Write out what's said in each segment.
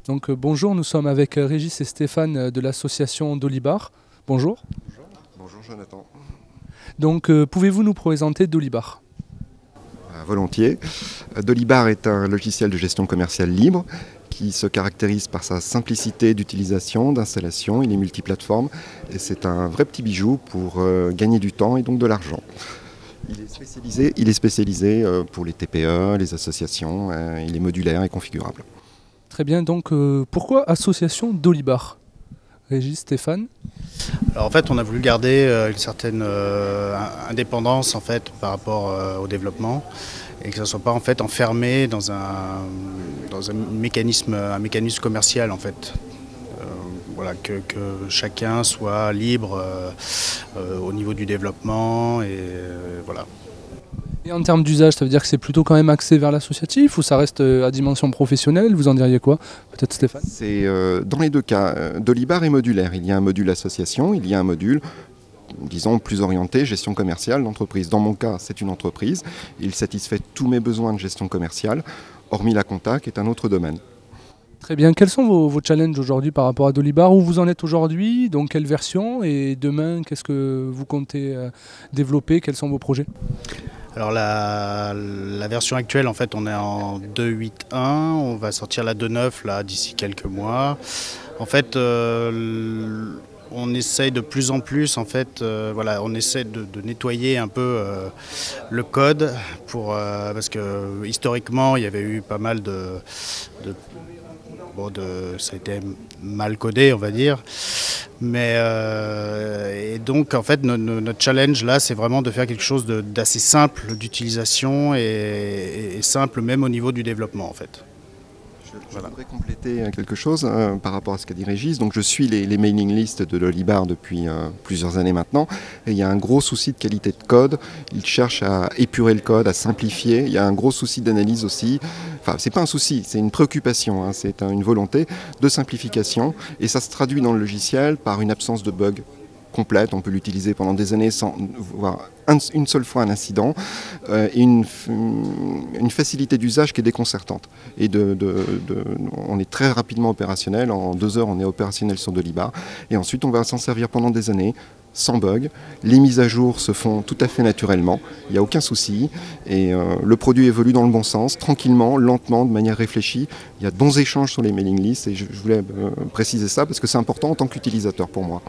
Donc bonjour, nous sommes avec Régis et Stéphane de l'association Dolibar. Bonjour. Bonjour Jonathan. Donc pouvez-vous nous présenter Dolibar? Volontiers. Dolibar est un logiciel de gestion commerciale libre qui se caractérise par sa simplicité d'utilisation, d'installation. Il est multiplateforme et c'est un vrai petit bijou pour gagner du temps et donc de l'argent. Il est spécialisé pour les TPE, les associations, il est modulaire et configurable. Très bien, donc pourquoi association Dolibar? Régis, Stéphane? Alors en fait, on a voulu garder une certaine indépendance en fait par rapport au développement et que ça ne soit pas en fait enfermé dans un mécanisme commercial en fait. Voilà, que chacun soit libre au niveau du développement et voilà. Et en termes d'usage, ça veut dire que c'est plutôt quand même axé vers l'associatif ou ça reste à dimension professionnelle? Vous en diriez quoi? Peut-être Stéphane? C'est dans les deux cas. Dolibar est modulaire. Il y a un module association, il y a un module, disons, plus orienté gestion commerciale d'entreprise. Dans mon cas, c'est une entreprise. Il satisfait tous mes besoins de gestion commerciale, hormis la compta, qui est un autre domaine. Très bien, quels sont vos challenges aujourd'hui par rapport à Dolibar? Où vous en êtes aujourd'hui? Donc quelle version? Et demain, qu'est-ce que vous comptez développer? Quels sont vos projets? Alors la version actuelle, en fait, on est en 2.8.1, on va sortir la 2.9 là d'ici quelques mois. En fait, on essaye de plus en plus, en fait, voilà, on essaie de nettoyer un peu le code parce que historiquement, il y avait eu pas mal ça a été mal codé, on va dire. Mais et donc en fait notre challenge là, c'est vraiment de faire quelque chose d'assez simple d'utilisation et simple même au niveau du développement en fait. Je voudrais compléter quelque chose par rapport à ce qu'a dit Régis. Donc, je suis les mailing lists de Dolibar depuis plusieurs années maintenant. Et il y a un gros souci de qualité de code. Ils cherchent à épurer le code, à simplifier. Il y a un gros souci d'analyse aussi. Enfin, c'est pas un souci, c'est une préoccupation. Hein. C'est une volonté de simplification. Et ça se traduit dans le logiciel par une absence de bugs complète. On peut l'utiliser pendant des années sans voir une seule fois un incident et une facilité d'usage qui est déconcertante. Et on est très rapidement opérationnel. En 2 heures, on est opérationnel sur Dolibar. Et ensuite, on va s'en servir pendant des années sans bug. Les mises à jour se font tout à fait naturellement. Il n'y a aucun souci. Et le produit évolue dans le bon sens, tranquillement, lentement, de manière réfléchie. Il y a de bons échanges sur les mailing lists. Et je voulais préciser ça parce que c'est important en tant qu'utilisateur pour moi.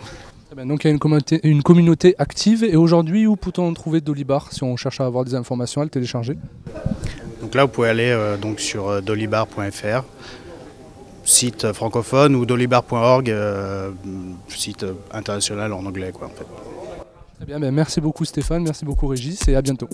Donc il y a une communauté active et aujourd'hui où peut-on trouver Dolibar si on cherche à avoir des informations à le télécharger? Donc là vous pouvez aller donc sur dolibar.fr, site francophone, ou dolibar.org, site international en anglais quoi en fait. Très bien, merci beaucoup Stéphane, merci beaucoup Régis et à bientôt.